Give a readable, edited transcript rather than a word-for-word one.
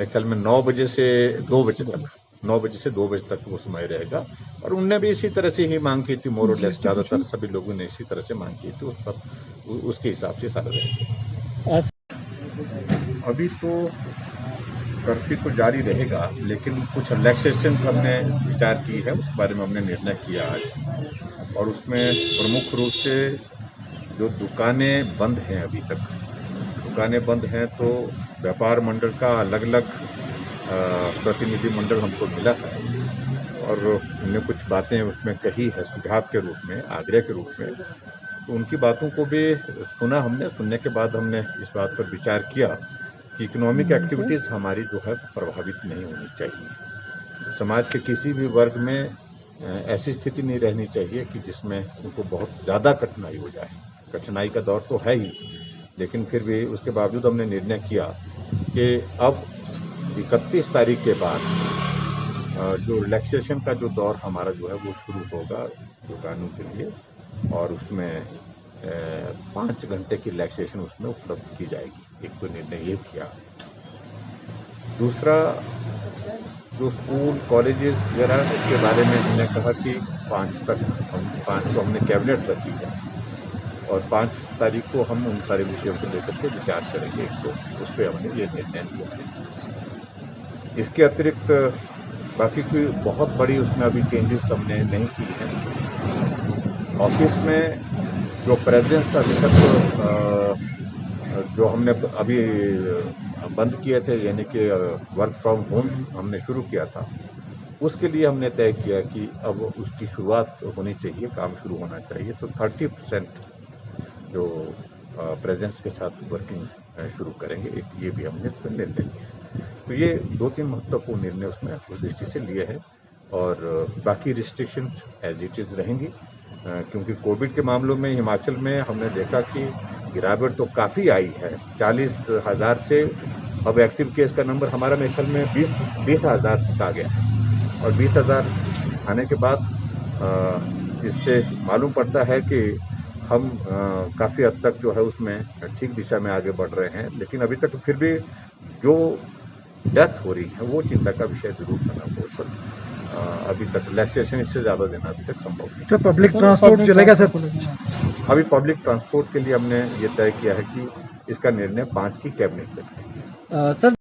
ख्याल में 9 बजे से 2 बजे तक, 9 बजे से 2 बजे तक वो समय रहेगा। और उनने भी इसी तरह से ही मांग की थी, मोर और लेस, ज़्यादातर सभी लोगों ने इसी तरह से मांग की थी, उस पर उसके हिसाब से सारा रहेगा। अभी तो कर्फ्यू तो जारी रहेगा, लेकिन कुछ रिलैक्सेशन हमने विचार की है, उस बारे में हमने निर्णय किया आज। और उसमें प्रमुख रूप से जो दुकानें बंद हैं, अभी तक दुकानें बंद हैं, तो व्यापार मंडल का अलग अलग प्रतिनिधि मंडल हमको मिला था, और उन्होंने कुछ बातें उसमें कही है सुझाव के रूप में, आग्रह के रूप में। तो उनकी बातों को भी सुना हमने। सुनने के बाद हमने इस बात पर विचार किया कि इकोनॉमिक एक्टिविटीज़ हमारी जो है प्रभावित नहीं होनी चाहिए। समाज के किसी भी वर्ग में ऐसी स्थिति नहीं रहनी चाहिए कि जिसमें उनको बहुत ज़्यादा कठिनाई हो जाए। कठिनाई का दौर तो है ही, लेकिन फिर भी उसके बावजूद हमने निर्णय किया कि अब 31 तारीख के बाद जो रिलैक्सेशन का जो दौर हमारा जो है वो शुरू होगा दुकानों के लिए, और उसमें 5 घंटे की रिलैक्सेशन उसमें उपलब्ध की जाएगी। एक तो निर्णय ये किया। दूसरा, जो स्कूल कॉलेजेस वगैरह, इसके बारे में हमने कहा कि 5 तक हम 5 को हमने कैबिनेट रखी है, और 5 तारीख को हम उन सारे विषयों को लेकर के विचार करेंगे। तो उस पर हमने ये निर्णय लिया है। इसके अतिरिक्त बाकी कोई बहुत बड़ी उसमें अभी चेंजेस हमने नहीं की हैं। ऑफिस में जो प्रेजेंस अभी तक जो हमने अभी बंद किए थे, यानी कि वर्क फ्रॉम होम हमने शुरू किया था, उसके लिए हमने तय किया कि अब उसकी शुरुआत होनी चाहिए, काम शुरू होना चाहिए। तो 30% जो प्रेजेंस के साथ वर्किंग शुरू करेंगे, एक ये भी हमने उसमें निर्णय लिया है। तो ये 2-3 महत्वपूर्ण निर्णय उसमें उस दृष्टि से लिए हैं, और बाकी रिस्ट्रिक्शंस एज इट इज़ रहेंगी, क्योंकि कोविड के मामलों में हिमाचल में हमने देखा कि गिरावट तो काफ़ी आई है। 40,000 से अब एक्टिव केस का नंबर हमारा मेरे ख्याल में 20,000 तक आ गया है। और 20,000 आने के बाद इससे मालूम पड़ता है कि हम काफ़ी हद तक जो है उसमें ठीक दिशा में आगे बढ़ रहे हैं। लेकिन अभी तक फिर भी जो डेथ हो रही है वो चिंता का विषय जरूर बना हुआ है। पर अभी तक रिलैक्सेशन इससे ज़्यादा देना अभी तक संभव नहीं। सर, पब्लिक ट्रांसपोर्ट चलेगा सर? अभी पब्लिक ट्रांसपोर्ट के लिए हमने ये तय किया है कि इसका निर्णय 5 की कैबिनेट में। सर